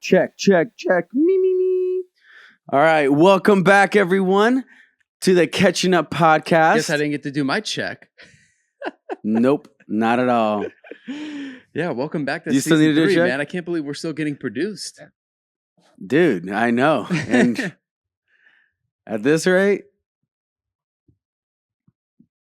Check. Me. All right. Welcome back, everyone, to the Catchin Up Podcast. Guess I didn't get to do my check. Nope, not at all. Yeah, welcome back to You still season need to do a 3, check? man. I can't believe we're still getting produced. Dude, I know. And at this rate,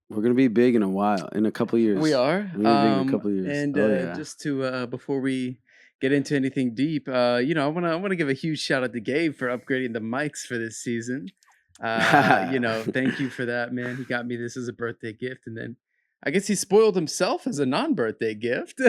we're going to be big in a couple of years. We are. We're gonna be big in a couple of years. And yeah. just to before we get into anything deep, I want to give a huge shout out to Gabe for upgrading the mics for this season. Thank you for that, man. He got me this as a birthday gift, and then I guess he spoiled himself as a non-birthday gift.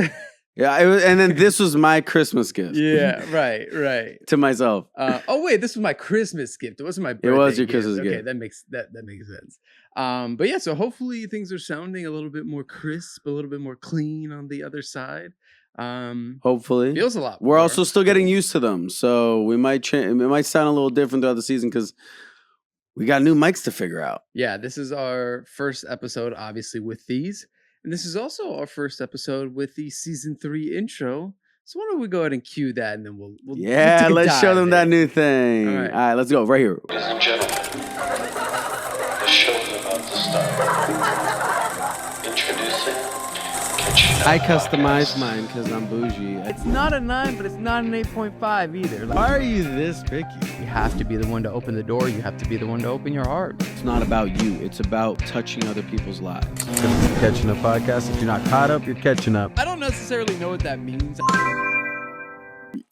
Yeah, and then this was my Christmas gift. Yeah, right. To myself. Wait, this was my Christmas gift. It wasn't my birthday It was your gift. Christmas gift. Okay, that makes sense. But yeah, so hopefully things are sounding a little bit more crisp, a little bit more clean on the other side. Hopefully. Feels a lot. We're more. also still getting used to them, so we might change. It might sound a little different throughout the season because we got new mics to figure out. Yeah, this is our first episode, obviously, with these. And this is also our first episode with the season 3 intro. So why don't we go ahead and cue that, and then we'll Yeah, let's show them that new thing. All right. All right, let's go right here. Ladies and gentlemen, the show is about to start. Introducing Catchin Up I customized mine because I'm bougie. It's not a 9, but it's not an 8.5 either. Why are you this picky? You have to be the one to open the door. You have to be the one to open your heart. It's not about you. It's about touching other people's lives. Catching Up Podcast. If you're not caught up, you're catching up. I don't necessarily know what that means.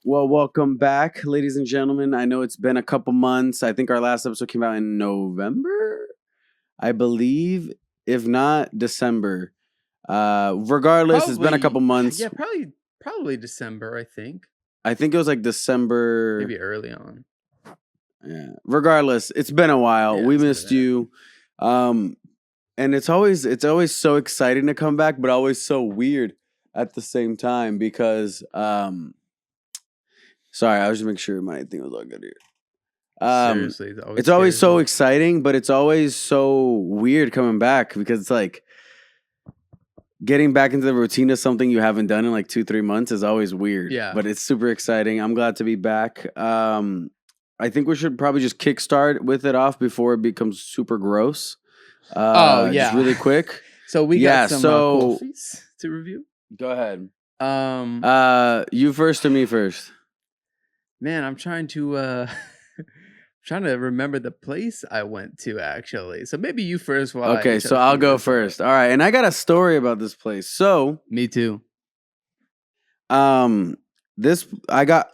Well, welcome back, ladies and gentlemen. I know it's been a couple months. I think our last episode came out in November, I believe. If not, December. Regardless, it's been a couple months. Yeah, probably December, I think. I think it was like December. Maybe early on. Yeah. Regardless, it's been a while. Yeah, we it's been missed you. And it's always so exciting to come back, but always so weird at the same time because sorry, I was just making sure my thing was all good here. Seriously, it's always so exciting, but it's always so weird coming back because it's like getting back into the routine of something you haven't done in like 2-3 months is always weird. Yeah. But it's super exciting. I'm glad to be back. I think we should probably just kickstart with it off before it becomes super gross. Just really quick. So we got some so coffees to review. Go ahead. Um, You first or me first? Man, I'm trying to remember the place I went to actually. So maybe you first. While Okay, so I'll go first. All right, and I got a story about this place. So, Me too. I got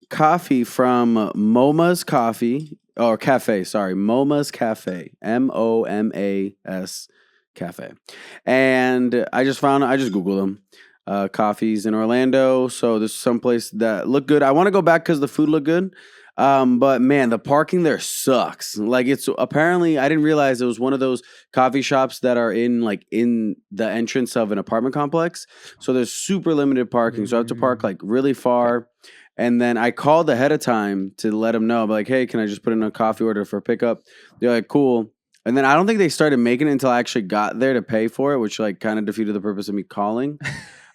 coffee from Moma's Coffee or Cafe. Sorry, Moma's Cafe. MOMAS Cafe. And I just Googled them. Coffees in Orlando. So there's some place that look good. I want to go back because the food looked good. But man, the parking there sucks. Like it's apparently I didn't realize it was one of those coffee shops that are in the entrance of an apartment complex. So there's super limited parking. So I have to park like really far. And then I called ahead of time to let them know. I'm like, hey, can I just put in a coffee order for pickup? They're like, cool. And then I don't think they started making it until I actually got there to pay for it, which like kind of defeated the purpose of me calling.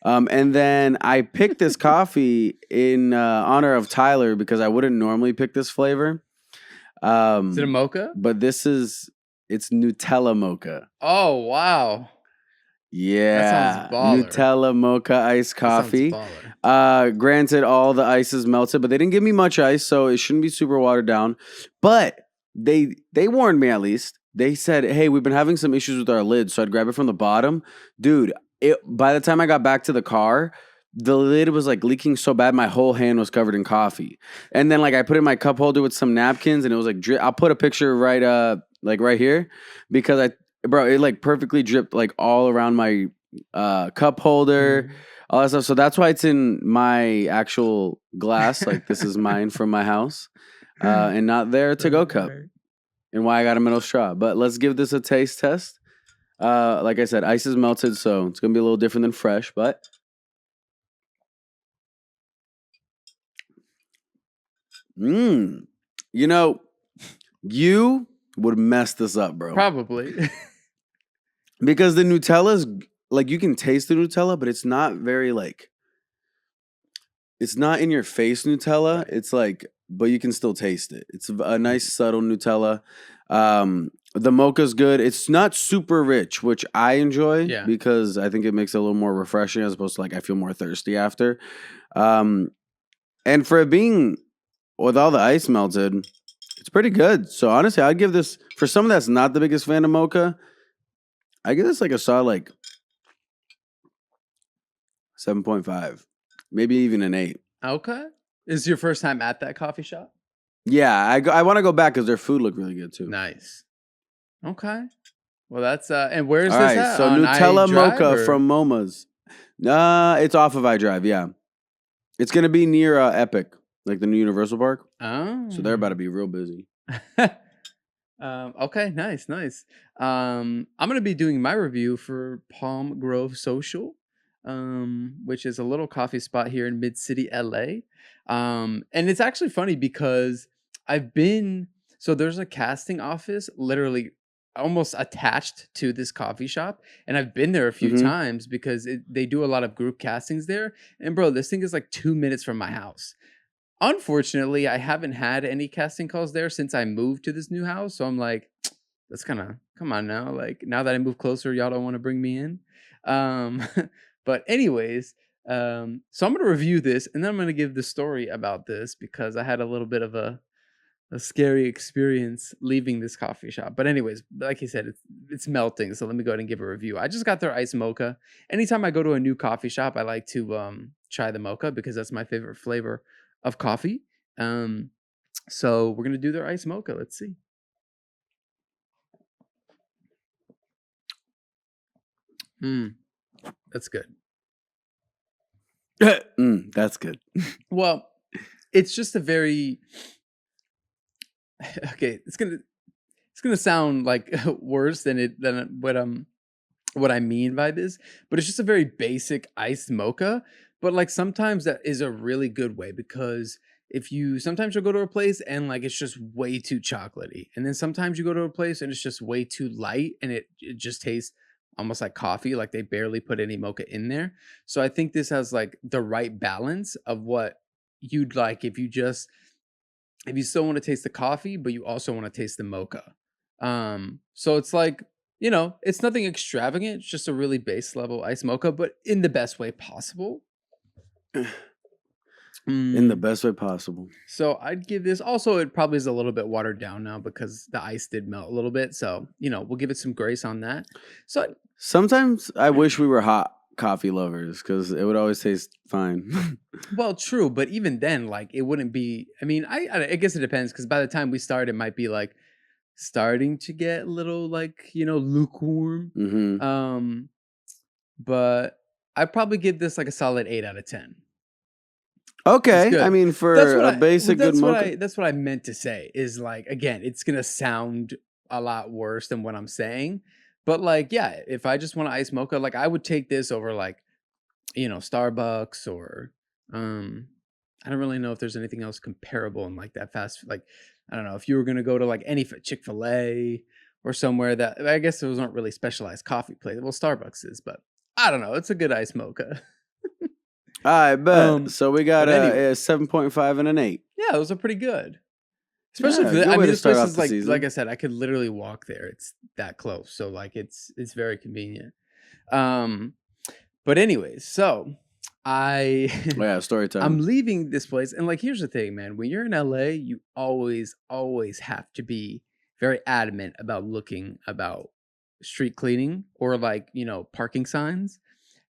And then I picked this coffee in honor of Tyler because I wouldn't normally pick this flavor. Is it a mocha? But it's Nutella mocha. Oh wow. Yeah. That sounds baller. Nutella mocha iced coffee. That sounds baller. Granted, all the ice is melted, but they didn't give me much ice, so it shouldn't be super watered down. But they warned me at least. They said, hey, we've been having some issues with our lid, so I'd grab it from the bottom. Dude, by the time I got back to the car, the lid was like leaking so bad, my whole hand was covered in coffee. And then like I put it in my cup holder with some napkins, and it was like I'll put a picture right here because it like perfectly dripped like all around my cup holder, all that stuff. So that's why it's in my actual glass. Like this is mine from my house, and not their to-go cup. And why I got a metal straw. But let's give this a taste test. Like I said, ice is melted, so it's gonna be a little different than fresh, but you would mess this up, bro. Probably. Because the Nutella's like you can taste the Nutella, but it's not very like It's not in your face Nutella. It's like, but you can still taste it. It's a nice subtle Nutella. The mocha's good. It's not super rich, which I enjoy because I think it makes it a little more refreshing as opposed to like I feel more thirsty after. And for it being with all the ice melted, it's pretty good. So honestly, I'd give this, for someone that's not the biggest fan of mocha, I give this like a solid like 7.5. Maybe even an 8. Okay. Is this your first time at that coffee shop? Yeah, I want to go back because their food looked really good too. Nice. Okay. Well, that's and where's All this right, at? so On Nutella iDrive, mocha or? from Moma's. It's off of iDrive. Yeah, it's gonna be near Epic, like the new Universal Park. Oh. So they're about to be real busy. Okay, nice. I'm gonna be doing my review for Palm Grove Social, which is a little coffee spot here in Mid-City, LA. And it's actually funny because there's a casting office literally almost attached to this coffee shop, and I've been there a few times because they do a lot of group castings there. And bro, this thing is like 2 minutes from my house. Unfortunately, I haven't had any casting calls there since I moved to this new house. So I'm like, that's kind of, come on now. Like, now that I move closer, y'all don't want to bring me in. But anyways, so I'm going to review this, and then I'm going to give the story about this because I had a little bit of a scary experience leaving this coffee shop. But anyways, like you said, it's melting. So let me go ahead and give a review. I just got their iced mocha. Anytime I go to a new coffee shop, I like to try the mocha because that's my favorite flavor of coffee. So we're gonna do their iced mocha. Let's see. That's good. That's good. Well, it's just a very okay. It's gonna sound like worse than what I mean by this, but it's just a very basic iced mocha. But like sometimes that is a really good way because sometimes you'll go to a place and like it's just way too chocolatey, and then sometimes you go to a place and it's just way too light and it just tastes almost like coffee, like they barely put any mocha in there. So I think this has like the right balance of what you'd like if you still want to taste the coffee, but you also want to taste the mocha. So it's like, it's nothing extravagant. It's just a really base level iced mocha, but in the best way possible. In the best way possible. So I'd give this, also it probably is a little bit watered down now because the ice did melt a little bit. So, we'll give it some grace on that. So sometimes I wish we were hot coffee lovers because it would always taste fine. Well, true. But even then, like it wouldn't be, I mean, I guess it depends because by the time we start, it might be like starting to get a little like, lukewarm. But I'd probably give this like a solid 8 out of 10. Okay, I mean for a basic good mocha. That's what I meant to say is like, again, it's gonna sound a lot worse than what I'm saying, but like, yeah, if I just want an iced mocha, like I would take this over like, Starbucks or I don't really know if there's anything else comparable in like that fast, like I don't know if you were gonna go to like any Chick-fil-A or somewhere that I guess those aren't really specialized coffee places. Well, Starbucks is, but I don't know. It's a good iced mocha. I bet. So we got a 7.5 and an 8. Yeah, those are pretty good. Especially for I mean, this place is like I said, I could literally walk there. It's that close. So like it's very convenient. But anyways, so story time. I'm leaving this place. And like here's the thing, man. When you're in LA, you always have to be very adamant about street cleaning or like, parking signs.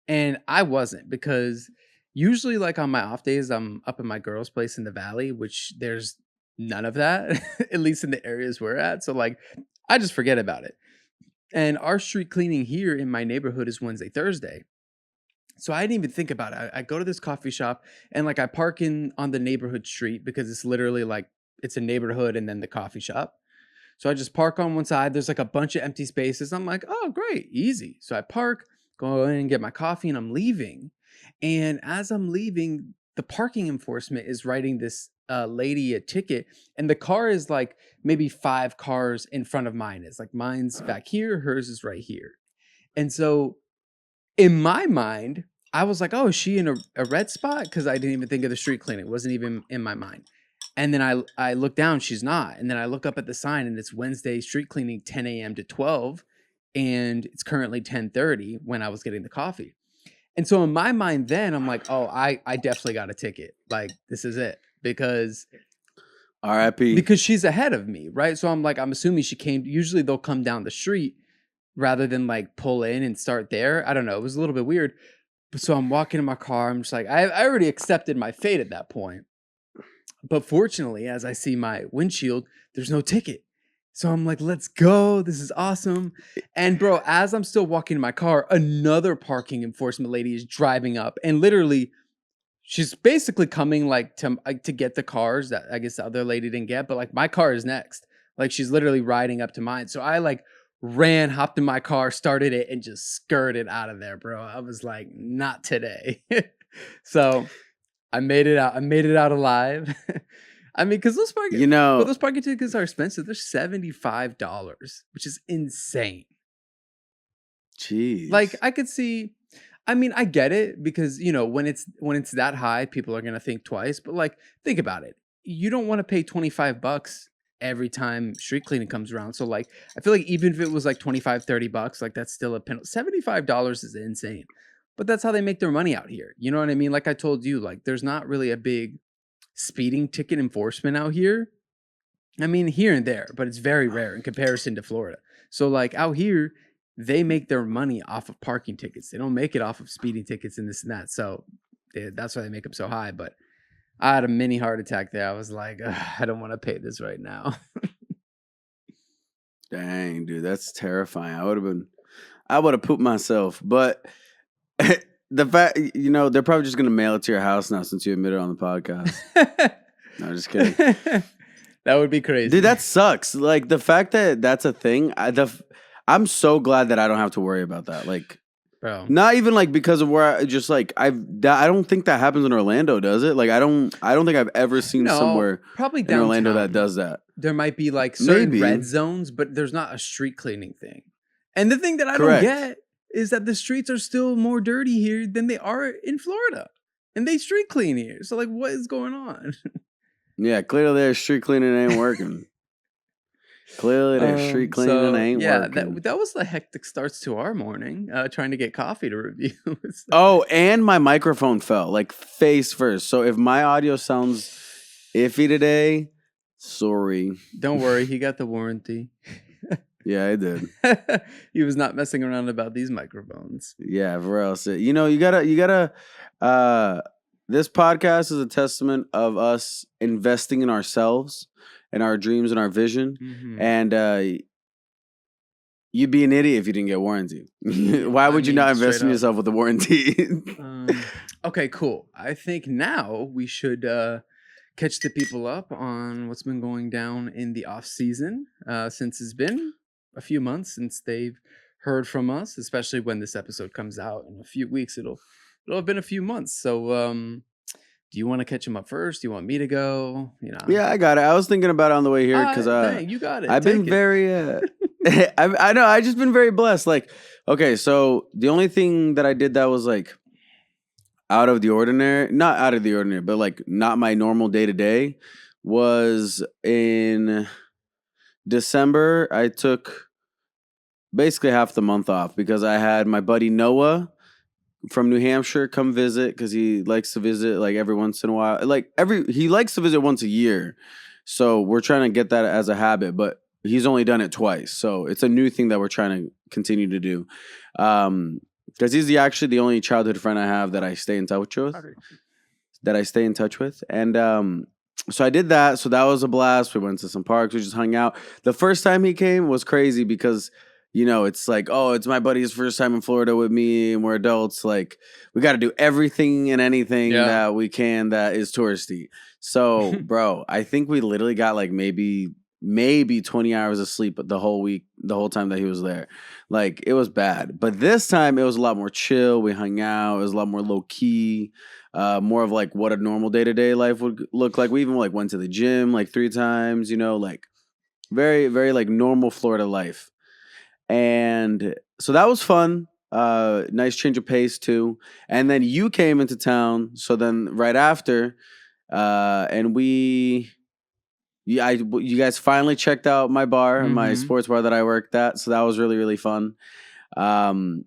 And I wasn't because usually like on my off days, I'm up in my girl's place in the valley, which there's none of that, at least in the areas we're at. So like, I just forget about it. And our street cleaning here in my neighborhood is Wednesday, Thursday. So I didn't even think about it. I go to this coffee shop and like I park on the neighborhood street because it's literally like, it's a neighborhood and then the coffee shop. So I just park on one side. There's like a bunch of empty spaces. I'm like, oh, great, easy. So I park, go in and get my coffee, and I'm leaving. And as I'm leaving, the parking enforcement is writing this lady a ticket, and the car is like maybe 5 cars in front of mine. It's like mine's back here, hers is right here. And so in my mind, I was like, oh, is she in a red spot? Because I didn't even think of the street cleaning. It wasn't even in my mind. And then I look down, she's not. And then I look up at the sign and it's Wednesday street cleaning 10 a.m. to 12. And it's currently 10:30 when I was getting the coffee. And so in my mind then, I'm like, oh, I definitely got a ticket. Like, this is it. Because R.I.P. she's ahead of me, right? So I'm like, I'm assuming she came. Usually they'll come down the street rather than like pull in and start there. I don't know. It was a little bit weird. So I'm walking in my car. I'm just like, I already accepted my fate at that point. But fortunately, as I see my windshield, there's no ticket. So I'm like, let's go. This is awesome. And bro, as I'm still walking in my car, another parking enforcement lady is driving up. And literally, she's basically coming like to get the cars that I guess the other lady didn't get. But like my car is next. Like she's literally riding up to mine. So I like ran, hopped in my car, started it, and just skirted out of there, bro. I was like, not today. So I made it out. I made it out alive. I mean, because those parking tickets are expensive. They're $75, which is insane. Jeez. Like I could see. I mean, I get it because when it's that high, people are gonna think twice. But like, think about it. You don't want to pay $25 every time street cleaning comes around. So like, I feel like even if it was like $25-$30, like that's still a penalty. $75 is insane. But that's how they make their money out here. You know what I mean? Like I told you, like there's not really a big speeding ticket enforcement out here. I mean, here and there, but it's very rare in comparison to Florida. So like out here, they make their money off of parking tickets. They don't make it off of speeding tickets and this and that. So that's why they make them so high. But I had a mini heart attack there. I was like, I don't want to pay this right now. Dang, dude, that's terrifying. I would have pooped myself. But the fact, they're probably just gonna mail it to your house now since you admitted on the podcast. No, just kidding. That would be crazy, dude. That sucks. Like the fact that that's a thing. I'm so glad that I don't have to worry about that. Like, bro, not even like because of where I just like I don't think that happens in Orlando, does it? Like I don't think I've ever seen somewhere probably in Orlando that does that. There might be like certain red zones, but there's not a street cleaning thing. And the thing that I don't get is that the streets are still more dirty here than they are in Florida. And they street clean here. So like what is going on? Yeah, clearly their street cleaning ain't working. Clearly their street cleaning ain't working. That was the hectic starts to our morning, trying to get coffee to review. Oh, and my microphone fell, like face first. So if my audio sounds iffy today, sorry. Don't worry, he got the warranty. Yeah, I did. He was not messing around about these microphones. Yeah, for else. You gotta this podcast is a testament of us investing in ourselves and our dreams and our vision. Mm-hmm. And you'd be an idiot if you didn't get warranty. Why would you not invest in yourself with a warranty? Okay, cool. I think now we should catch the people up on what's been going down in the off season, since it's been a few months since they've heard from us, especially when this episode comes out in a few weeks. It'll have been a few months. So do you want to catch them up first? Do you want me to go? Yeah, I got it. I was thinking about it on the way here because you got it. I've been very I know I've just been very blessed. Like, okay, so the only thing that I did that was like out of the ordinary, not out of the ordinary, but like not my normal day to day, was in December. I took basically half the month off because I had my buddy Noah from New Hampshire come visit because he likes to visit like every once in a while. He likes to visit once a year. So we're trying to get that as a habit, but he's only done it twice. So it's a new thing that we're trying to continue to do. Because he's actually the only childhood friend I have that I stay in touch with. And so I did that. So that was a blast. We went to some parks. We just hung out. The first time he came was crazy because it's like, oh, it's my buddy's first time in Florida with me and we're adults. Like, we got to do everything and anything that we can that is touristy. So, bro, I think we literally got like maybe 20 hours of sleep the whole week, the whole time that he was there. Like, it was bad. But this time, it was a lot more chill. We hung out. It was a lot more low-key. More of like what a normal day-to-day life would look like. We even like went to the gym like 3 times, like very, very like normal Florida life. And so that was fun. Nice change of pace too. And then you came into town. So then right after, and you guys finally checked out my bar, my sports bar that I worked at. So that was really, really fun. And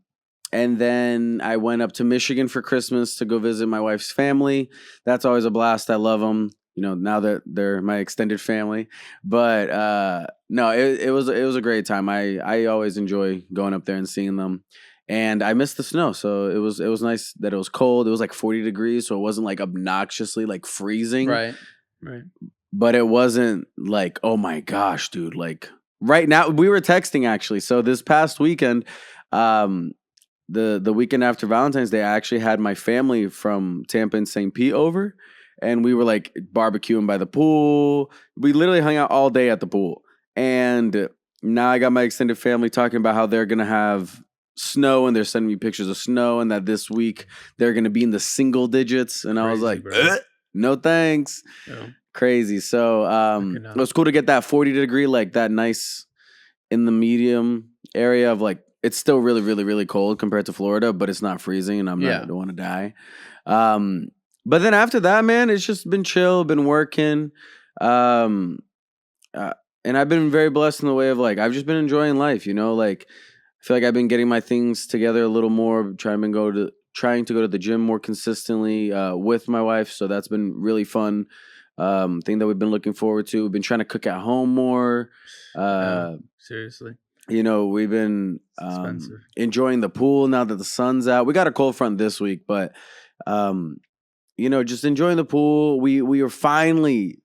then I went up to Michigan for Christmas to go visit my wife's family. That's always a blast. I love them. Now that they're my extended family. But no, it was a great time. I always enjoy going up there and seeing them. And I missed the snow, so it was nice that it was cold. It was like 40 degrees, so it wasn't like obnoxiously like freezing. Right. But it wasn't like, oh my gosh, dude. Like right now, we were texting actually. So this past weekend, the weekend after Valentine's Day, I actually had my family from Tampa and St. Pete over, and we were like barbecuing by the pool. We literally hung out all day at the pool. And now I got my extended family talking about how they're gonna have snow, and they're sending me pictures of snow, and that this week they're gonna be in the single digits. And I was like, no thanks. Yeah. Crazy. So it was cool to get that 40 degree, like that nice in the medium area of like, it's still really, really, really cold compared to Florida, but it's not freezing, and I don't want to die. But then after that, man, it's just been chill, been working. And I've been very blessed in the way of like, I've just been enjoying life, like I feel like I've been getting my things together a little more, trying to go to the gym more consistently with my wife. So that's been really fun. Thing that we've been looking forward to. We've been trying to cook at home more. Seriously. We've been enjoying the pool now that the sun's out. We got a cold front this week, but just enjoying the pool. We were finally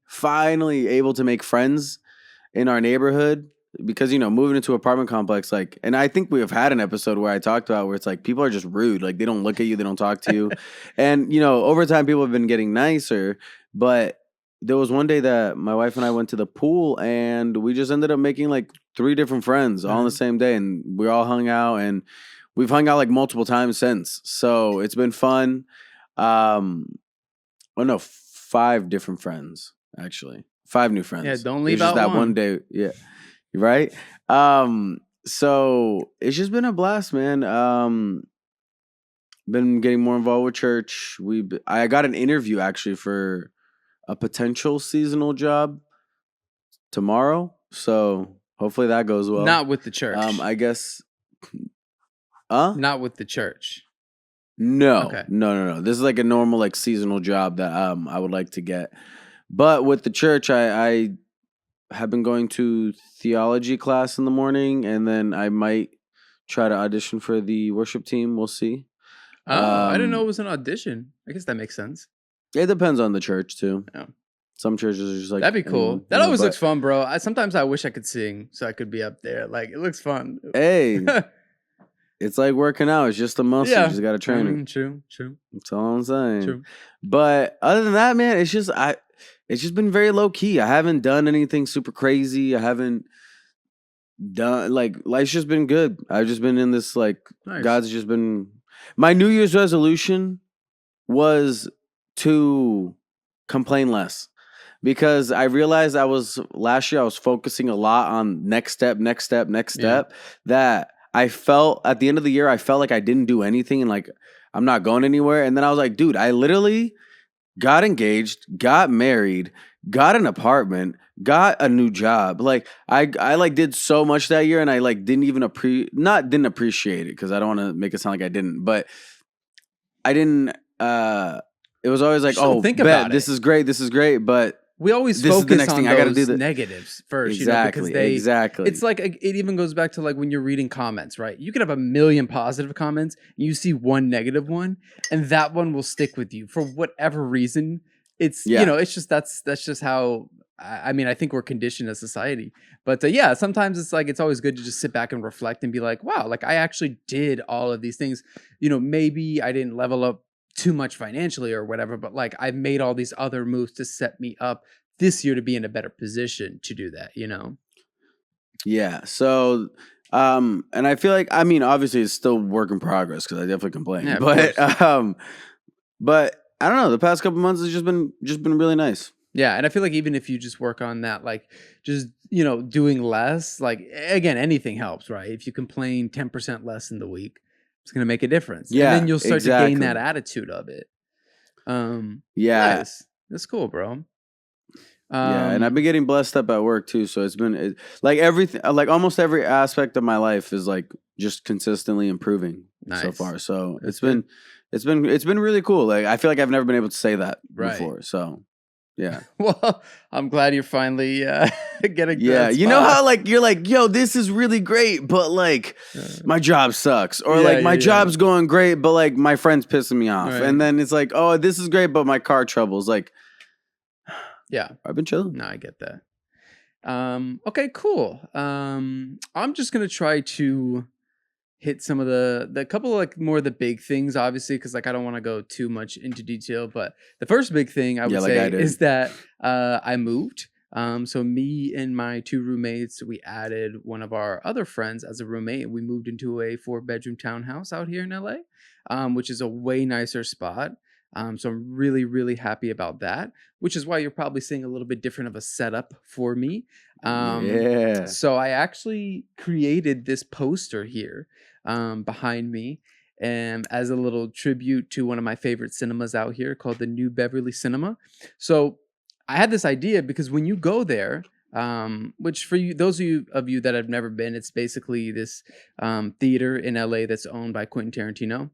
able to make friends in our neighborhood because moving into an apartment complex, like, and I think we have had an episode where I talked about where it's like people are just rude, like they don't look at you, they don't talk to you, and over time people have been getting nicer, but there was one day that my wife and I went to the pool, and we just ended up making like 3 different friends all on the same day, and we all hung out, and we've hung out like multiple times since. So it's been fun. 5 different friends actually, 5 new friends. Yeah, don't leave just out that one day. Yeah, right. So it's just been a blast, man. Been getting more involved with church. I got an interview actually for a potential seasonal job tomorrow, so hopefully that goes well. Not with the church. I guess. Not with the church. No, Okay. No. This is like a normal like seasonal job that I would like to get, but with the church, I have been going to theology class in the morning, and then I might try to audition for the worship team. We'll see. I didn't know it was an audition. I guess that makes sense. It depends on the church too. Yeah. Some churches are just like, that'd be cool. That always looks fun, bro. Sometimes I wish I could sing so I could be up there. Like, it looks fun. Hey, it's like working out. It's just a muscle. You just got to train it. True. That's all I'm saying. True. But other than that, man, it's just been very low key. I haven't done anything super crazy. I haven't done like life's just been good. I've just been in this like Nice. God's just been. My New Year's resolution was to complain less, because I realized last year I was focusing a lot on next step, that I felt at the end of the year, I felt like I didn't do anything and like I'm not going anywhere. And then I was like, dude, I literally got engaged, got married, got an apartment, got a new job. Like I like did so much that year, and I like didn't appreciate it, because I don't want to make it sound like I didn't, but I didn't it was always like, think about this is great, but we always this is the focus next on thing. I gotta those do negatives first, exactly, because exactly. It's like it even goes back to like when you're reading comments, right? You could have 1,000,000 positive comments, and you see one negative one, and that one will stick with you for whatever reason. It's it's just that's just how. I mean, I think we're conditioned as society, but sometimes it's like it's always good to just sit back and reflect and be like, wow, like I actually did all of these things. Maybe I didn't level up too much financially or whatever, but like I've made all these other moves to set me up this year to be in a better position to do that, Yeah. So, and I feel like, I mean, obviously it's still work in progress, because I definitely complain, but I don't know. The past couple months has just been really nice. Yeah. And I feel like even if you just work on that, like just, doing less, like again, anything helps, right? If you complain 10% less in the week, it's going to make a difference. Yeah, and then you'll start to gain that exactly. attitude of it. Yeah. Nice. That's cool, bro. Yeah, and I've been getting blessed up at work too. So it's been like everything, like almost every aspect of my life is like just consistently improving so Nice. far. So That's it's been really cool. Like I feel like I've never been able to say that Right. before. So yeah, Well, I'm glad you're finally getting. to yeah. that You know spot. how like you're like, yo, this is really great, but like my job sucks, or Yeah, like my yeah. job's going great, but like my friend's pissing me off, Right. and then it's like, oh, this is great, but my car troubles. Like, Yeah. I've been chilling. No, I get that. Okay, cool. I'm just gonna try to hit some of the couple of like more of the big things, obviously, because like I don't want to go too much into detail. But the first big thing I would Yeah, like say I did. is that I moved. So me and my 2 roommates, we added one of our other friends as a roommate. We moved into a 4-bedroom townhouse out here in LA, which is a way nicer spot. So I'm really, really happy about that, which is why you're probably seeing a little bit different of a setup for me. Yeah. So I actually created this poster here behind me, and as a little tribute to one of my favorite cinemas out here called the New Beverly Cinema. So I had this idea because when you go there, which for you, those of you that have never been, it's basically this theater in LA that's owned by Quentin Tarantino.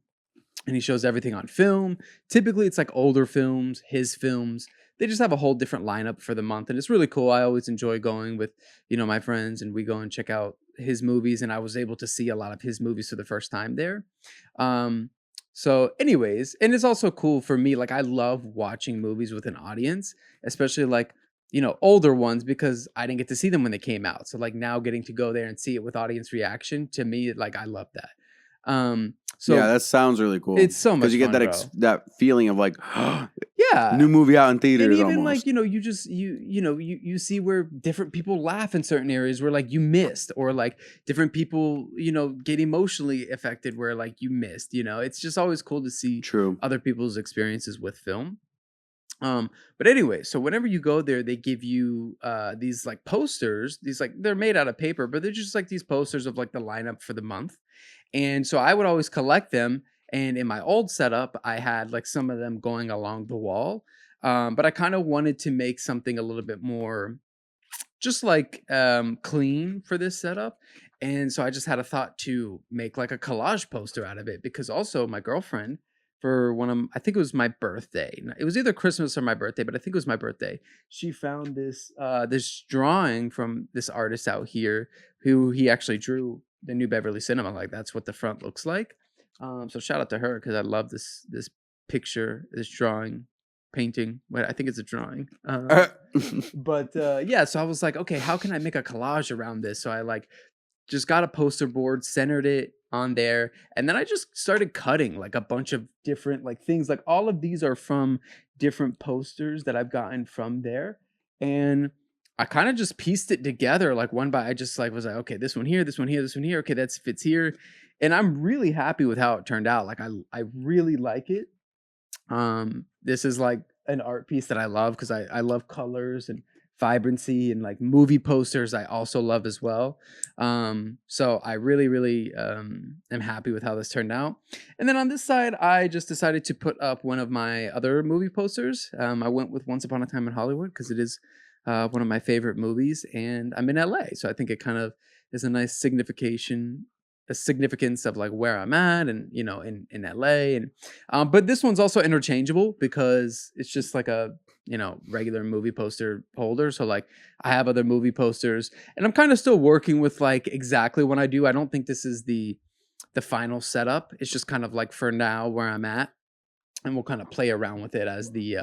And he shows everything on film. Typically, it's like older films, his films. They just have a whole different lineup for the month, and it's really cool. I always enjoy going with, my friends, and we go and check out his movies. And I was able to see a lot of his movies for the first time there. So, anyways, and it's also cool for me. Like, I love watching movies with an audience, especially like older ones, because I didn't get to see them when they came out. So, like now getting to go there and see it with audience reaction, to me, like I love that. So yeah, that sounds really cool. it's so much because you get fun, that bro. that feeling of like Yeah. new movie out in theaters. And even almost. like, you just you see where different people laugh in certain areas where like you missed, or like different people, get emotionally affected where like you missed, it's just always cool to see True. other people's experiences with film. But anyway, so whenever you go there, they give you these like posters, these like they're made out of paper, but they're just like these posters of like the lineup for the month. And so I would always collect them. And in my old setup, I had like some of them going along the wall. But I kind of wanted to make something a little bit more just like clean for this setup. And so I just had a thought to make like a collage poster out of it, because also my girlfriend, for I think it was my birthday. It was either Christmas or my birthday, but I think it was my birthday. She found this this drawing from this artist out here who he actually drew the New Beverly Cinema. Like that's what the front looks like. So shout out to her, because I love this picture, this drawing, painting. Wait, I think it's a drawing. But yeah, so I was like, okay, how can I make a collage around this? So I like just got a poster board, centered it on there, and then I just started cutting like a bunch of different like things. Like all of these are from different posters that I've gotten from there, and I kind of just pieced it together like one by. I just like was like, okay, this one here, this one here, this one here. Okay, that fits here, and I'm really happy with how it turned out. Like I really like it. This is like an art piece that I love, because I love colors and vibrancy, and like movie posters I also love as well. So I really am happy with how this turned out. And then on this side, I just decided to put up one of my other movie posters. I went with Once Upon a Time in Hollywood, because it is one of my favorite movies, and I'm in LA, so I think it kind of is a nice significance of like where I'm at, and in LA. And but this one's also interchangeable, because it's just like a regular movie poster holder. So like I have other movie posters, and I'm kind of still working with like exactly what I do. I don't think this is the final setup. It's just kind of like for now where I'm at, and we'll kind of play around with it as the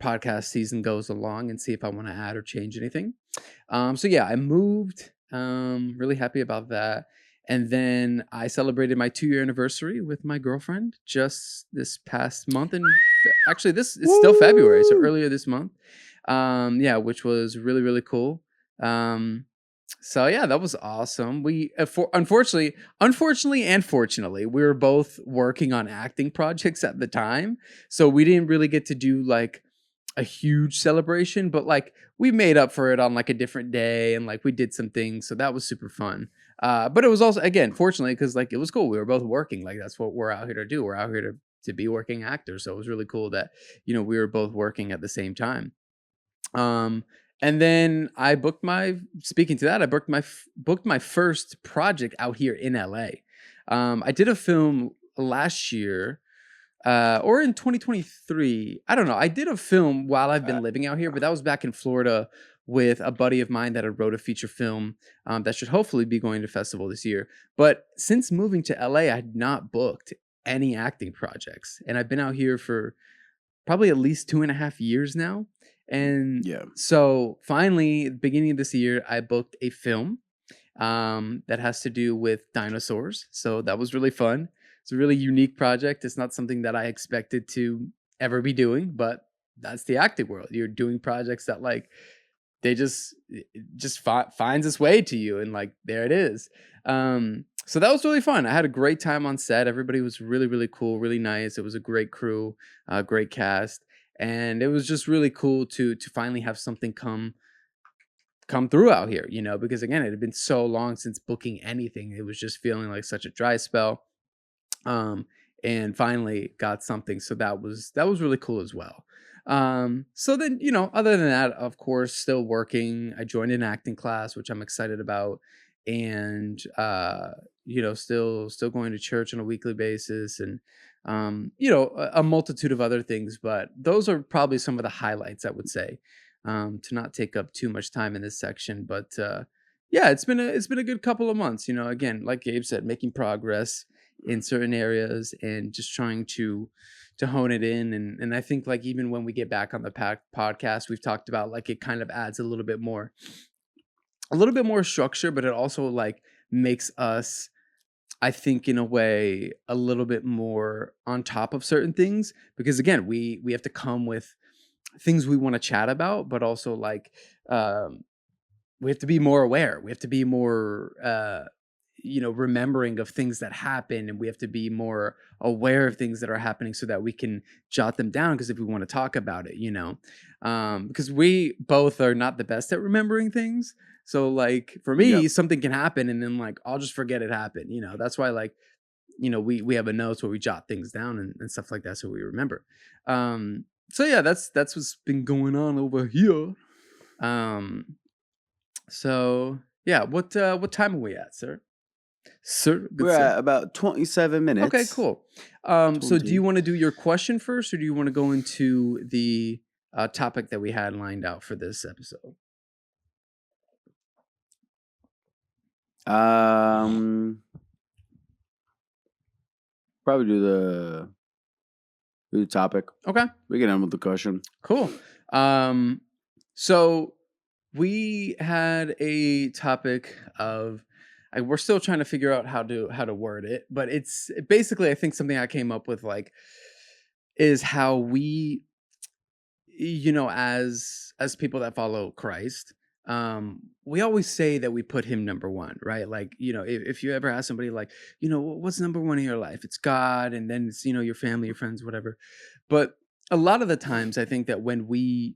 podcast season goes along, and see if I want to add or change anything. So yeah, I moved. Really happy about that. And then I celebrated my 2-year anniversary with my girlfriend just this past month. And actually, this is still February, so earlier this month. Yeah, which was really, really cool. So yeah, that was awesome. We unfortunately and fortunately, we were both working on acting projects at the time, so we didn't really get to do like a huge celebration, but like we made up for it on like a different day, and like we did some things, so that was super fun. But it was also, again, fortunately, because like it was cool. We were both working. Like that's what we're out here to do. We're out here to be working actors. So it was really cool that, we were both working at the same time. And then I speaking to that, I booked my first project out here in LA. I did a film last year, or in 2023. I don't know. I did a film while I've been living out here, but that was back in Florida with a buddy of mine that had wrote a feature film that should hopefully be going to festival this year. But since moving to LA, I had not booked any acting projects. And I've been out here for probably at least 2.5 years now. And so finally, beginning of this year, I booked a film that has to do with dinosaurs. So that was really fun. It's a really unique project. It's not something that I expected to ever be doing, but that's the acting world. You're doing projects that like they just finds its way to you, and like there it is. So that was really fun. I had a great time on set. Everybody was really, really cool, really nice. It was a great crew, great cast, and it was just really cool to finally have something come through out here, because again, it had been so long since booking anything. It was just feeling like such a dry spell. And finally got something. So that was really cool as well. So then, other than that, of course, still working. I joined an acting class, which I'm excited about. And, still going to church on a weekly basis and, a multitude of other things, but those are probably some of the highlights, I would say, to not take up too much time in this section. But, yeah, it's been a good couple of months, again, like Gabe said, making progress in certain areas and just trying to hone it in. And I think like even when we get back on the podcast, we've talked about like it kind of adds a little bit more structure, but it also like makes us, I think, in a way, a little bit more on top of certain things, because again, we have to come with things we want to chat about, but also like we have to be more aware. We have to be more remembering of things that happen, and we have to be more aware of things that are happening so that we can jot them down, because if we want to talk about it, because we both are not the best at remembering things. So like for me, something can happen and then like I'll just forget it happened. That's why like we have a notes where we jot things down and stuff like that so we remember. So yeah, that's what's been going on over here. So yeah, what time are we at, sir? Sir, We're at about 27 minutes. Okay, cool. So do you want to do your question first, or do you want to go into the topic that we had lined out for this episode? Probably do the topic. Okay. We can end with the question. Cool. So we had a topic of, we're still trying to figure out how to word it, but it's basically, I think something I came up with like is how we, as people that follow Christ, we always say that we put him number one, right? Like, if you ever ask somebody like, what's number one in your life? It's God, and then it's, your family, your friends, whatever. But a lot of the times I think that when we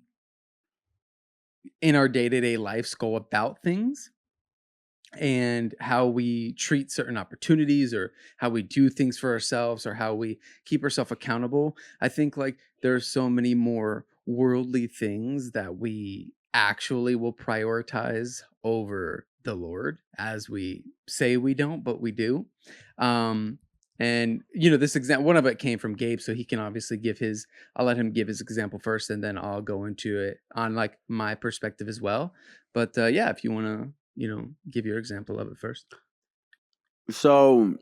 in our day-to-day lives go about things and how we treat certain opportunities or how we do things for ourselves or how we keep ourselves accountable, I think like there's so many more worldly things that we actually will prioritize over the Lord, as we say we don't, but we do. And this example, one of it came from Gabe, so he can obviously I'll let him give his example first, and then I'll go into it on like my perspective as well. But yeah, if you want to, give your example of it first. So,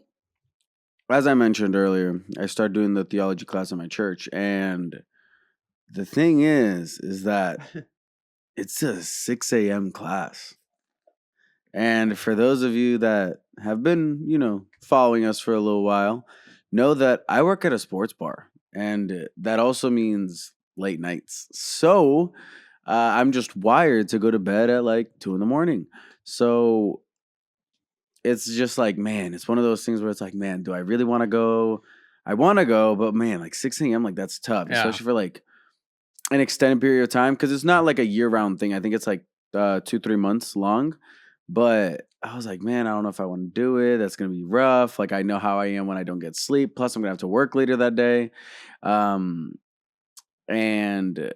as I mentioned earlier, I started doing the theology class at my church, and the thing is that it's a 6 a.m. class. And for those of you that have been, following us for a little while, know that I work at a sports bar, and that also means late nights. So I'm just wired to go to bed at like 2 a.m. So it's just like, man, it's one of those things where it's like, man, do I really want to go? I want to go, but man, like 6 a.m., like that's tough, especially for like an extended period of time, because it's not like a year-round thing. I think it's like 2-3 months long. But I was like, man, I don't know if I want to do it. That's going to be rough. Like, I know how I am when I don't get sleep. Plus, I'm going to have to work later that day. Um, and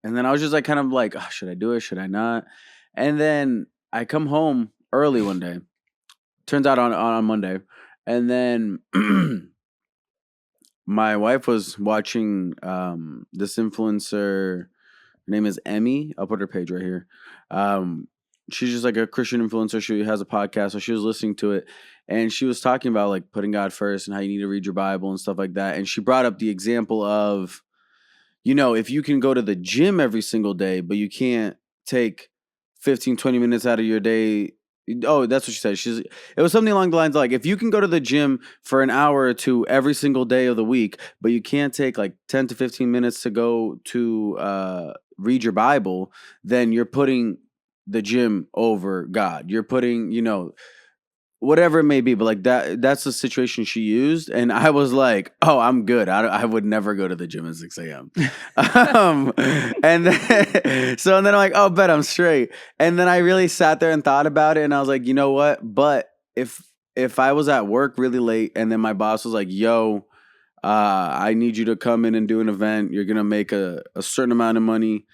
then I was just like, kind of like, oh, should I do it? Should I not? And then I come home early one day. Turns out on Monday. And then my wife was watching this influencer. Her name is Emmy. I'll put her page right here. She's just like a Christian influencer. She has a podcast, so she was listening to it, and she was talking about like putting God first and how you need to read your Bible and stuff like that. And she brought up the example of, if you can go to the gym every single day, but you can't take 15, 20 minutes out of your day. Oh, that's what she said. It was something along the lines of like, if you can go to the gym for an hour or two every single day of the week, but you can't take like 10 to 15 minutes to go to read your Bible, then you're putting the gym over God. You're putting, whatever it may be, but like that's the situation she used. And I was like, oh, I'm good. I would never go to the gym at 6 a.m. And then, and then I'm like, oh, bet I'm straight. And then I really sat there and thought about it. And I was like, you know what? But if I was at work really late and then my boss was like, yo, I need you to come in and do an event. You're going to make a certain amount of money.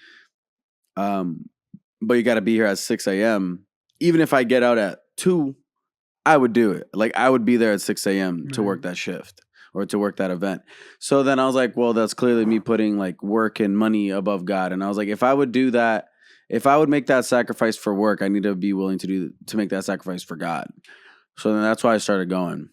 But you got to be here at 6 a.m. Even if I get out at 2, I would do it. Like, I would be there at 6 a.m. to work that shift or to work that event. So then I was like, well, that's clearly me putting like work and money above God. And I was like, if I would do that, if I would make that sacrifice for work, I need to be willing to make that sacrifice for God. So then that's why I started going.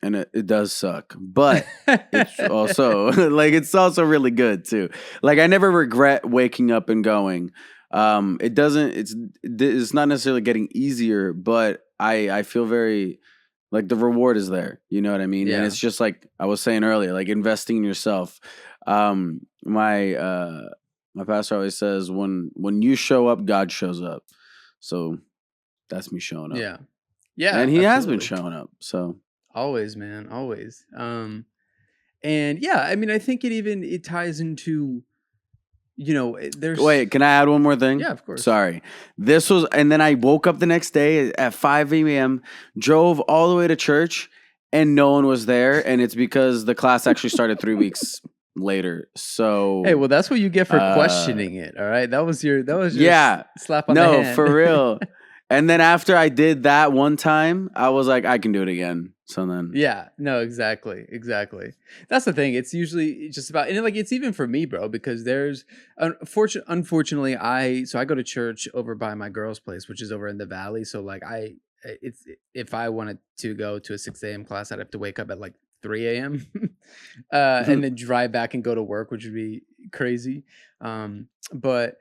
And it does suck, but it's also it's also really good too. Like, I never regret waking up and going. It's not necessarily getting easier, but I feel very like the reward is there. You know what I mean? Yeah. And it's just like I was saying earlier, like investing in yourself. My pastor always says, when you show up, God shows up. So that's me showing up. Yeah. Yeah. And he has been absolutely. showing up. So Always, man, always. And yeah, I mean, I think it ties into, there's. wait, can I add one more thing? Yeah, of course. Sorry. And then I woke up the next day at 5 a.m., drove all the way to church, and no one was there. And it's because the class actually started 3 weeks later. So Hey, well, that's what you get for questioning it. All right, that was your yeah, slap on the hand. no, for real. And then after I did that one time, I was like, I can do it again. So then, Yeah, no, exactly. That's the thing. It's usually just about, and it's even for me, bro, because there's unfortunately, I go to church over by my girl's place, which is over in the valley. So if I wanted to go to a 6 a.m. class, I'd have to wake up at like 3 a.m. And then drive back and go to work, which would be crazy. But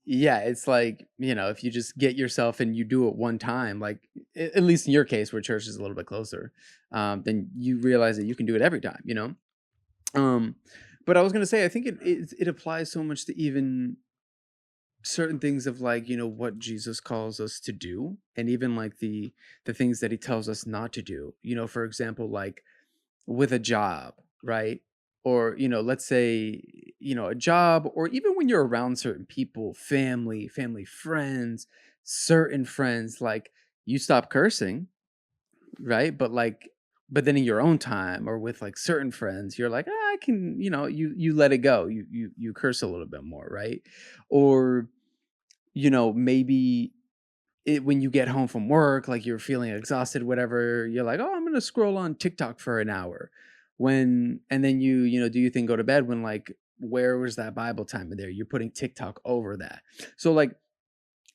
yeah, it's like, if you just get yourself and you do it one time, like at least in your case where church is a little bit closer, then you realize that you can do it every time, but I was going to say, I think it applies so much to even certain things of like, what Jesus calls us to do, and even like the things that he tells us not to do, for example, like with a job, right? Or, let's say, a job, or even when you're around certain people, family, friends, certain friends, like you stop cursing, right? But then in your own time or with like certain friends, you're like, I can, you let it go. You curse a little bit more, right? Or, maybe when you get home from work, like you're feeling exhausted, whatever, you're like, oh, I'm going to scroll on TikTok for an hour. And then you do your thing, go to bed, when like, where was that Bible time in there? You're putting TikTok over that. So like,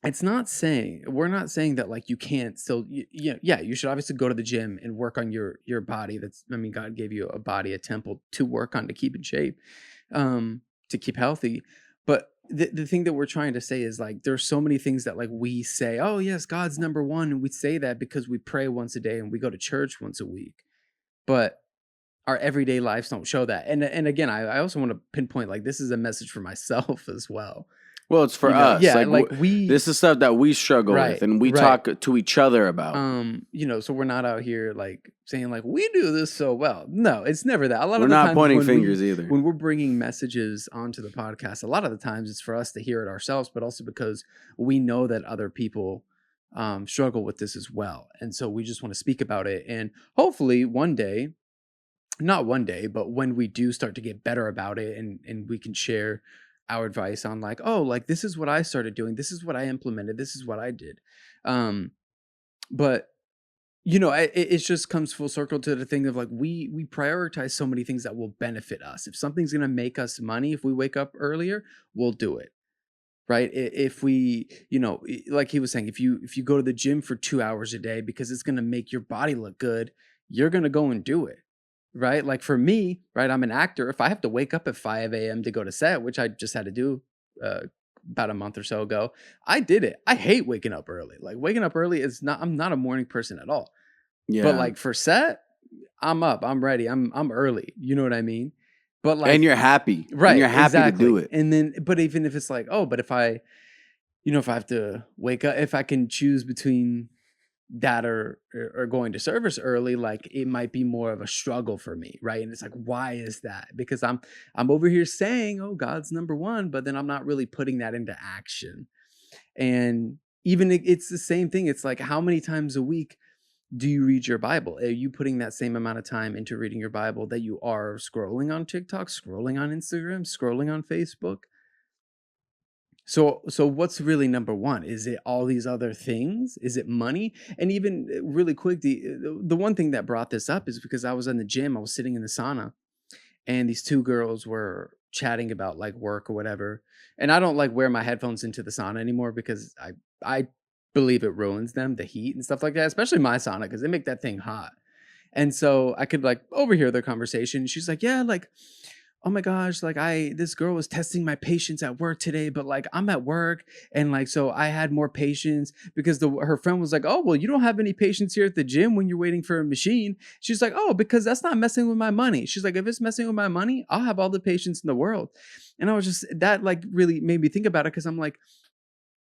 we're not saying that like you can't still, yeah, you should obviously go to the gym and work on your body. God gave you a body, a temple to work on, to keep in shape, to keep healthy. But the thing that we're trying to say is like, there's so many things that like we say, oh yes, God's number one. And we say that because we pray once a day and we go to church once a week. But our everyday lives don't show that. And again, I also want to pinpoint, like, this is a message for myself as well. Well, it's for You know? us. Yeah, Like, like we this is stuff that we struggle Right, with and we right. talk to each other about. you know, so we're not out here like saying like we do this so well. No, it's never that. A lot We're of the not times pointing when fingers either. when we're bringing messages onto the podcast, a lot of the times it's for us to hear it ourselves, but also because we know that other people struggle with this as well, and so we just want to speak about it. And hopefully one day, not one day, but when we do start to get better about it, and we can share our advice on like, oh, like this is what I started doing, this is what I implemented, this is what I did. But you know, it just comes full circle to the thing of like we prioritize so many things that will benefit us. If something's gonna make us money, if we wake up earlier, we'll do it, right? If we, you know, like he was saying, if you go to the gym for 2 hours a day because it's gonna make your body look good, you're gonna go and do it, right? Like for me, right, I'm an actor. If I have to wake up at 5 a.m. to go to set, which I just had to do about a month or so ago, I did it. I hate waking up early. Like waking up early is not, I'm not a morning person at all. Yeah. But like for set, I'm up, I'm ready, I'm early. You know what I mean? But like, and you're happy. right? And you're happy exactly. to do it. And then, but even if it's like, oh, but if I, you know, if I have to wake up, if I can choose between that or going to service early, like it might be more of a struggle for me, right? And it's like, why is that? Because I'm over here saying, oh, God's number one, but then I'm not really putting that into action. And even it's the same thing. It's like, how many times a week do you read your Bible? Are you putting that same amount of time into reading your Bible that you are scrolling on TikTok, scrolling on Instagram, scrolling on Facebook? So what's really number one? Is it all these other things? Is it money? And even really quick, the one thing that brought this up is because I was in the gym, I was sitting in the sauna, and these two girls were chatting about like work or whatever. And I don't like wear my headphones into the sauna anymore because I believe it ruins them, the heat and stuff like that, especially my sauna because they make that thing hot. And so I could like overhear their conversation. She's like, yeah, like, oh my gosh, like this girl was testing my patience at work today, but like I'm at work and like, so I had more patience because her friend was like, oh, well, you don't have any patience here at the gym when you're waiting for a machine. She's like, oh, because that's not messing with my money. She's like, if it's messing with my money, I'll have all the patience in the world. And I was just, that like really made me think about it because I'm like,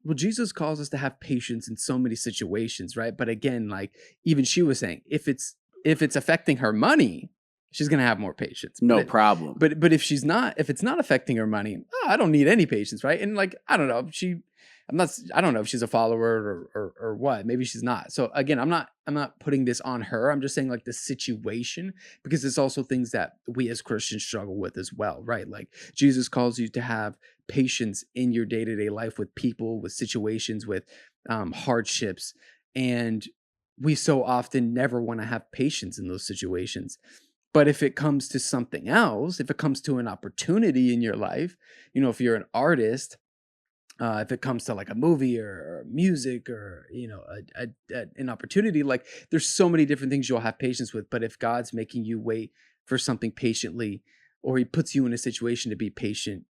well, Jesus calls us to have patience in so many situations, right? But again, like even she was saying, if it's affecting her money, she's gonna have more patience. No problem. But if if it's not affecting her money, I don't need any patience, right? And like I don't know, I don't know if she's a follower or what. Maybe she's not. So again, I'm not putting this on her. I'm just saying like the situation, because it's also things that we as Christians struggle with as well, right? Like Jesus calls you to have patience in your day-to-day life with people, with situations, with hardships, and we so often never want to have patience in those situations. But if it comes to something else, if it comes to an opportunity in your life, you know, if you're an artist, if it comes to like a movie or music or, you know, an opportunity, like there's so many different things you'll have patience with. But if God's making you wait for something patiently, or he puts you in a situation to be patient,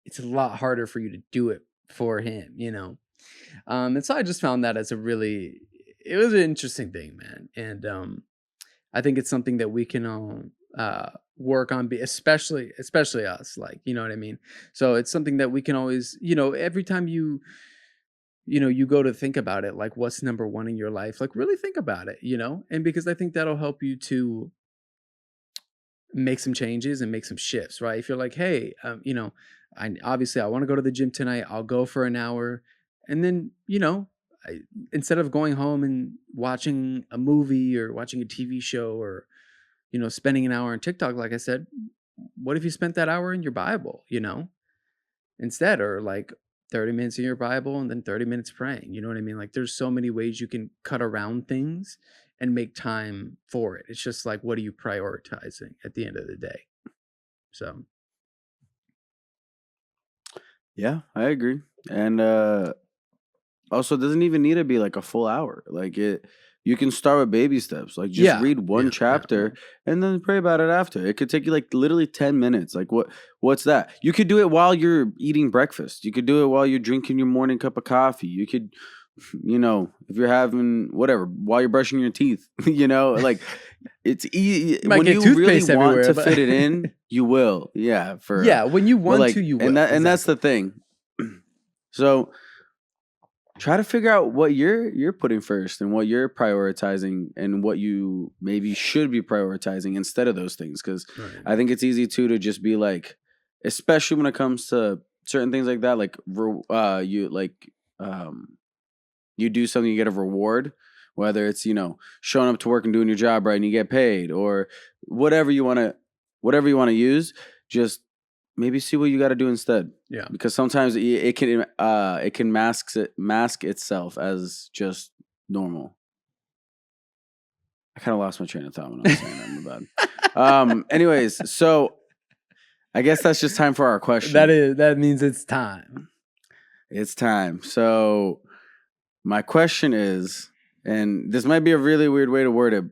it's a lot harder for you to do it for him, you know? And so I just found that as it was an interesting thing, man. And I think it's something that we can all work on, especially us, like, you know what I mean? So it's something that we can always, you know, every time you go to think about it, like what's number one in your life, like really think about it, you know? And because I think that'll help you to make some changes and make some shifts, right? If you're like, hey, you know, I want to go to the gym tonight, I'll go for an hour. And then, you know, instead of going home and watching a movie or watching a TV show or, you know, spending an hour on TikTok, like I said, what if you spent that hour in your Bible, you know, instead, or like 30 minutes in your Bible and then 30 minutes praying, you know what I mean? Like there's so many ways you can cut around things and make time for it. It's just like, what are you prioritizing at the end of the day? So. Yeah, I agree. And also, it doesn't even need to be like a full hour. Like you can start with baby steps. Like just read one chapter and then pray about it after. It could take you like literally 10 minutes. Like what's that? You could do it while you're eating breakfast. You could do it while you're drinking your morning cup of coffee. You could, you know, if you're having whatever, while you're brushing your teeth, you know, like it's easy. When you really want to fit it in, you will. Yeah. When you want to, you will. And that's the thing. So try to figure out what you're putting first and what you're prioritizing and what you maybe should be prioritizing instead of those things. Because Right. I think it's easy too to just be like, especially when it comes to certain things like that, like you do something, you get a reward, whether it's showing up to work and doing your job right and you get paid, or whatever you want to use. Just maybe see what you got to do instead. Yeah. Because sometimes it can mask itself as just normal. I kind of lost my train of thought when I was saying that. My bad. Anyways, so I guess that's just time for our question. That means it's time. It's time. So my question is, and this might be a really weird way to word it,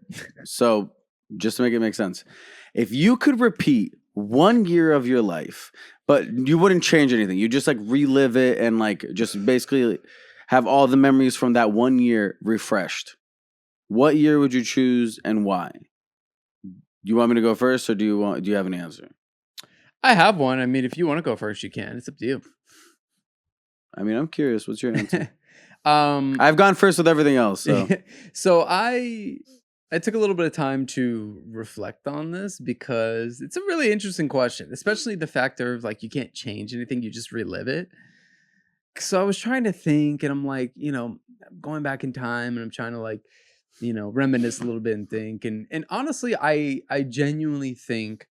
so just to make it make sense, if you could repeat 1 year of your life, but you wouldn't change anything, you just like relive it and like just basically have all the memories from that 1 year refreshed, what year would you choose and why? You want me to go first, or do you have an answer? I have one. I mean, if you want to go first, you can. It's up to you. I mean, I'm curious. What's your answer? I've gone first with everything else. So, so I took a little bit of time to reflect on this because it's a really interesting question, especially the factor of like you can't change anything, you just relive it. So I was trying to think, and I'm like, going back in time, and I'm trying to like, reminisce a little bit and think, and honestly, I genuinely think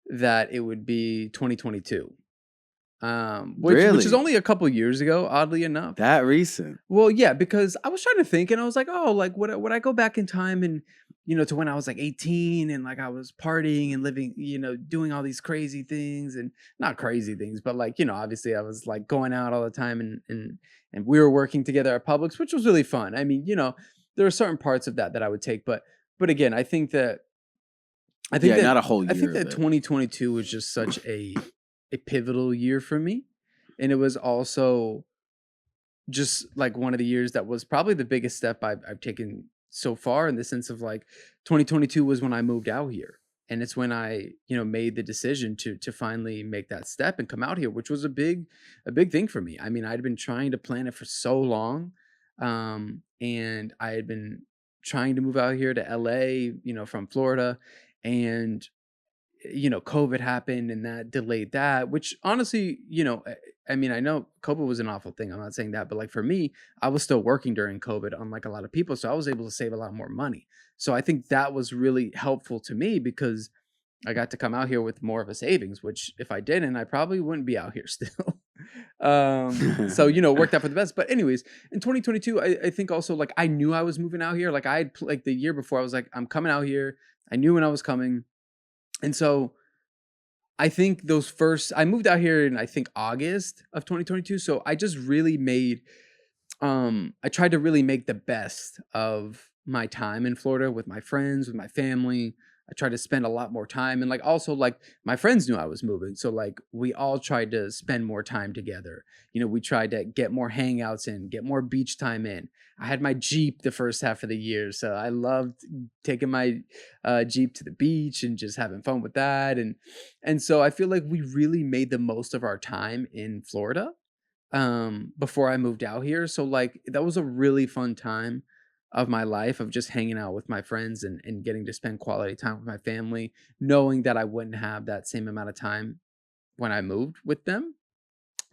that it would be 2022. Which is Really? only a couple years ago, oddly enough. That recent? Well, yeah, because I was trying to think, and I was like, oh, like would I go back in time and to when I was like 18 and like I was partying and living, doing all these crazy things, and not crazy things, but like obviously I was like going out all the time, and we were working together at Publix, which was really fun. I mean, there are certain parts of that I would take, but again, I think that not a whole year. I think that 2022 was just such a pivotal year for me, and it was also just like one of the years that was probably the biggest step I've taken so far, in the sense of like 2022 was when I moved out here, and it's when I made the decision to finally make that step and come out here, which was a big thing for me. I mean, I'd been trying to plan it for so long, and I had been trying to move out here to LA, from Florida, and COVID happened and that delayed that, which honestly, I mean, I know COVID was an awful thing. I'm not saying that, but like for me, I was still working during COVID, unlike a lot of people. So I was able to save a lot more money. So I think that was really helpful to me because I got to come out here with more of a savings, which if I didn't, I probably wouldn't be out here still. So, it worked out for the best. But anyways, in 2022, I think also like I knew I was moving out here. Like I had like the year before, I was like, I'm coming out here. I knew when I was coming. And so I think I moved out here in, I think, August of 2022. So I just really I tried to really make the best of my time in Florida with my friends, with my family. I tried to spend a lot more time, and like also like my friends knew I was moving. So like we all tried to spend more time together. We tried to get more hangouts in, get more beach time in. I had my Jeep the first half of the year, so I loved taking my Jeep to the beach and just having fun with that. And so I feel like we really made the most of our time in Florida before I moved out here. So like that was a really fun time of my life, of just hanging out with my friends and getting to spend quality time with my family, knowing that I wouldn't have that same amount of time when I moved with them.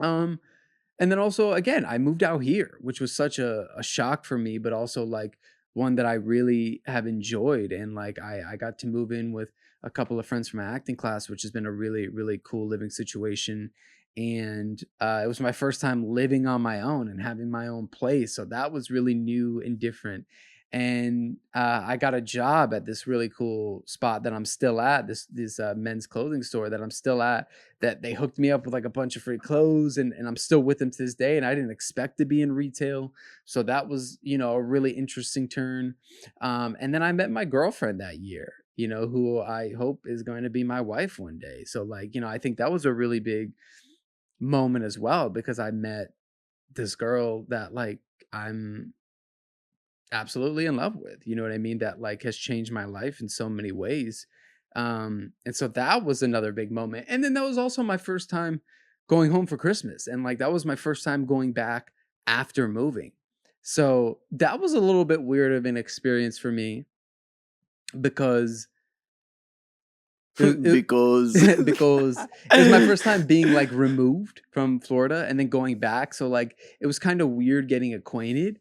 And then also, again, I moved out here, which was such a shock for me, but also like one that I really have enjoyed. And like I got to move in with a couple of friends from my acting class, which has been a really, really cool living situation. And it was my first time living on my own and having my own place. So that was really new and different. And I got a job at this really cool spot that I'm still at, this men's clothing store that I'm still at, that they hooked me up with like a bunch of free clothes, and I'm still with them to this day. And I didn't expect to be in retail. So that was, a really interesting turn. And then I met my girlfriend that year, who I hope is going to be my wife one day. So like, I think that was a really big moment as well, because I met this girl that like I'm absolutely in love with, you know what I mean, that like has changed my life in so many ways. And so that was another big moment. And then that was also my first time going home for Christmas. And like that was my first time going back after moving. So that was a little bit weird of an experience for me because Because because it was my first time being like removed from Florida and then going back. So like it was kind of weird getting acquainted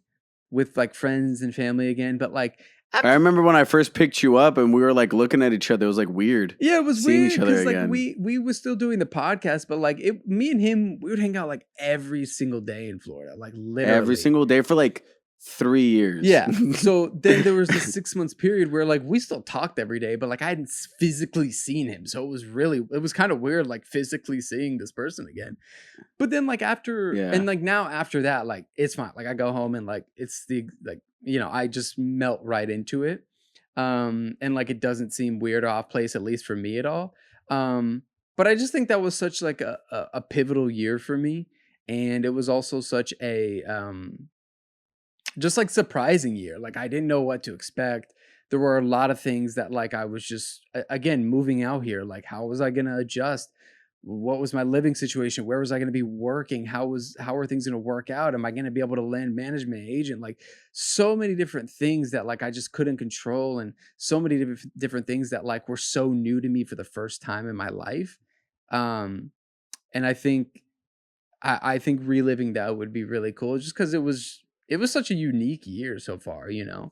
with like friends and family again. But like I remember when I first picked you up and we were like looking at each other. It was like weird. yeah, it was seeing weird each other because like again. we were still doing the podcast, but like me and him, we would hang out like every single day in Florida, like literally Every single day for like 3 years. Yeah. So then there was this 6 months period where like we still talked every day, but like I hadn't physically seen him. So it was kind of weird, like physically seeing this person again. But then like after, Yeah. and like now after that, like it's fine. Like I go home and like it's like, I just melt right into it. And like it doesn't seem weird or off place, at least for me at all. But I just think that was such like a pivotal year for me. And it was also such a, just like surprising year. Like I didn't know what to expect. There were a lot of things that like I was just again moving out here. Like how was I gonna adjust? What was my living situation? Where was I gonna be working? How are things gonna work out? Am I gonna be able to land management agent? Like so many different things that like I just couldn't control, and so many different things that like were so new to me for the first time in my life. And I think I think reliving that would be really cool, just because it was such a unique year so far, in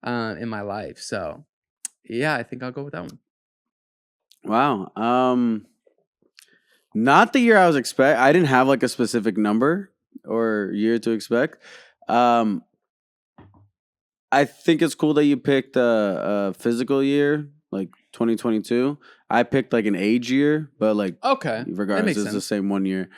my life. So yeah, I think I'll go with that one. Wow. Not the year I was expect. I didn't have like a specific number or year to expect. I think it's cool that you picked a physical year, like 2022. I picked like an age year, but like Okay, regardless, it's the same 1 year.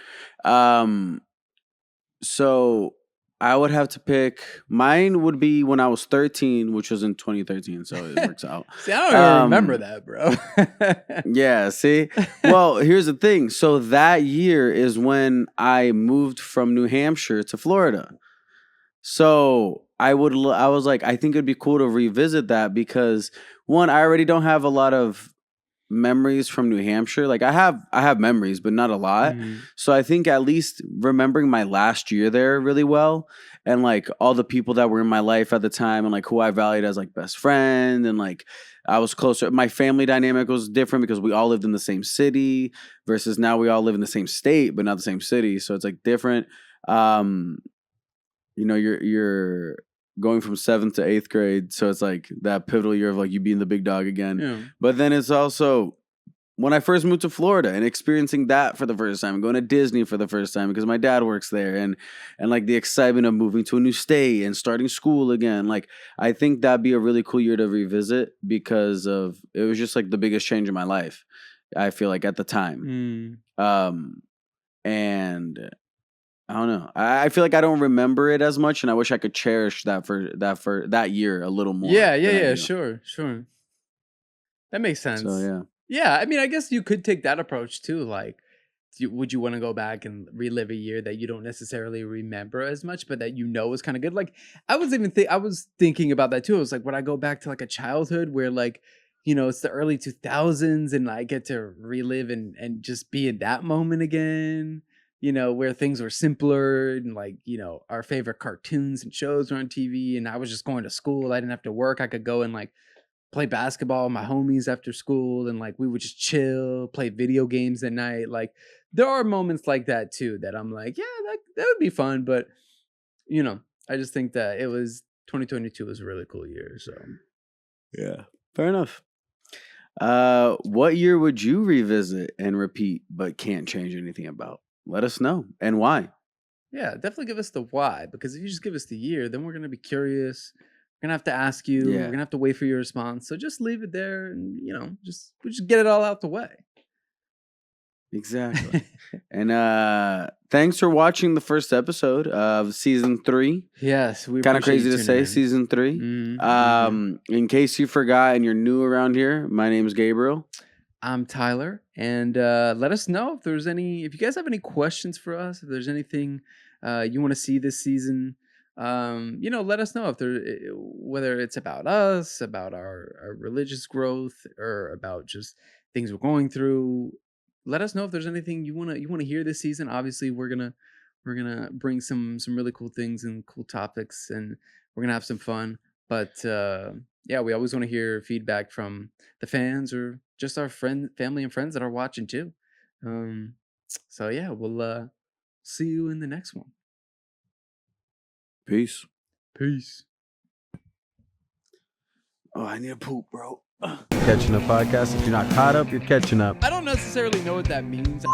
So I would have to pick. Mine would be when I was 13, which was in 2013. So it works out. See, I don't even remember that, bro. Yeah, see? Well, here's the thing. So that year is when I moved from New Hampshire to Florida. So I was like, I think it'd be cool to revisit that because one, I already don't have a lot of memories from New Hampshire. Like I have memories, but not a lot. Mhm. So I think at least remembering my last year there really well, and like all the people that were in my life at the time, and like who I valued as like best friend, and like I was closer. My family dynamic was different because we all lived in the same city versus now we all live in the same state but not the same city. So it's like different. You're going from 7th to 8th grade, so it's like that pivotal year of like you being the big dog again. Yeah. But then it's also when I first moved to Florida and experiencing that for the first time, and going to Disney for the first time because my dad works there, and like the excitement of moving to a new state and starting school again. Like I think that'd be a really cool year to revisit because of it was just like the biggest change in my life. I feel like at the time. And I don't know. I feel like I don't remember it as much, and I wish I could cherish that for that year a little more. Yeah, sure. That makes sense. So yeah. Yeah, I mean, I guess you could take that approach too. Like, would you want to go back and relive a year that you don't necessarily remember as much, but that is kind of good? Like, I was thinking about that too. I was like, would I go back to like a childhood where like, it's the early 2000s and I get to relive and just be in that moment again? Where things were simpler and like, our favorite cartoons and shows were on TV and I was just going to school. I didn't have to work. I could go and like play basketball with my homies after school and like we would just chill, play video games at night. Like there are moments like that too that I'm like, yeah, that would be fun. But I just think that 2022 was a really cool year. So yeah, fair enough. What year would you revisit and repeat but can't change anything about? Let us know and why. Yeah, definitely give us the why, because if you just give us the year, then we're gonna be curious. We're gonna have to ask you. Yeah. We're gonna have to wait for your response. So just leave it there, and we just get it all out the way. Exactly. And thanks for watching the first episode of season 3. Yes, we Kind of appreciate crazy you to tuning say, in. season 3. Mhm. In case you forgot and you're new around here, my name is Gabriel. I'm Tyler, and let us know if you guys have any questions for us, if there's anything you want to see this season. Let us know whether it's about us, about our religious growth, or about just things we're going through. let us know if there's anything you wanna hear this season. Obviously, we're gonna bring some really cool things and cool topics, and we're gonna have some fun. But yeah, we always want to hear feedback from the fans or just our family and friends that are watching too. So yeah, we'll see you in the next one. Peace. Peace. Oh, I need a poop, bro. Catching Up Podcast. If you're not caught up, you're catching up. I don't necessarily know what that means.